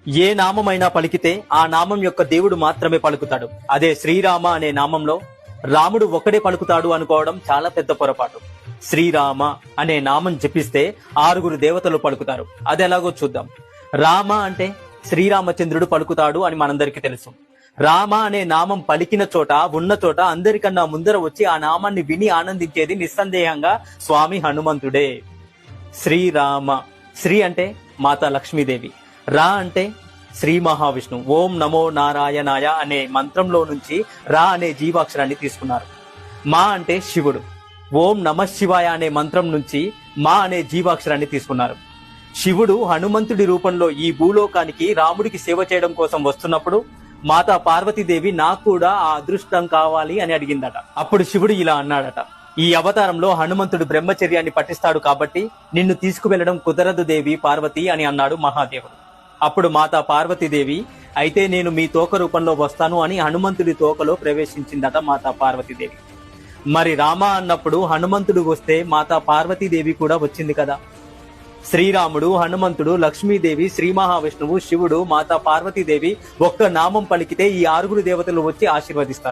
ఏ నామమైనా పలికితే ఆ నామం యొక్క దేవుడు మాత్రమే పలుకుతాడు. అదే శ్రీరామ అనే నామంలో రాముడు ఒక్కడే పలుకుతాడు అనుకోవడం చాలా పెద్ద పొరపాటు. శ్రీరామ అనే నామం జపిస్తే 6 దేవతలు పలుకుతారు. అది ఎలాగో చూద్దాం. రామ అంటే శ్రీరామచంద్రుడు పలుకుతాడు అని మనందరికీ తెలుసు. రామ అనే నామం పలికిన చోట, ఉన్న చోట అందరికన్నా ముందర వచ్చి ఆ నామాన్ని విని ఆనందించేది నిస్సందేహంగా స్వామి హనుమంతుడే. శ్రీరామ, శ్రీ అంటే మాతా లక్ష్మీదేవి, రా అంటే శ్రీ మహావిష్ణు. ఓం నమో నారాయణాయ అనే మంత్రంలో నుంచి రా అనే జీవాక్షరాన్ని తీసుకున్నారు. మా అంటే శివుడు. ఓం నమ శివాయ అనే మంత్రం నుంచి మా అనే జీవాక్షరాన్ని తీసుకున్నారు. శివుడు హనుమంతుడి రూపంలో ఈ భూలోకానికి రాముడికి సేవ చేయడం కోసం వస్తున్నప్పుడు మాతా పార్వతీదేవి నాకు కూడా ఆ అదృష్టం కావాలి అని అడిగిందట. అప్పుడు శివుడు ఇలా అన్నాడట, ఈ అవతారంలో హనుమంతుడు బ్రహ్మచర్యాన్ని పఠిస్తాడు కాబట్టి నిన్ను తీసుకువెళ్లడం కుదరదు దేవి పార్వతి అని అన్నాడు మహాదేవుడు. అప్పుడు మాతా పార్వతీదేవి, అయితే నేను మీ తోక రూపంలో వస్తాను అని హనుమంతుడి తోకలో ప్రవేశించిందట మాతా పార్వతీదేవి. మరి రామ అన్నప్పుడు హనుమంతుడు వస్తే మాతా పార్వతీదేవి కూడా వచ్చింది కదా. శ్రీరాముడు, హనుమంతుడు, లక్ష్మీదేవి, శ్రీ మహావిష్ణువు, శివుడు, మాతా పార్వతీదేవి ఒక్క నామం పలికితే ఈ 6 దేవతలు వచ్చి ఆశీర్వదిస్తారు.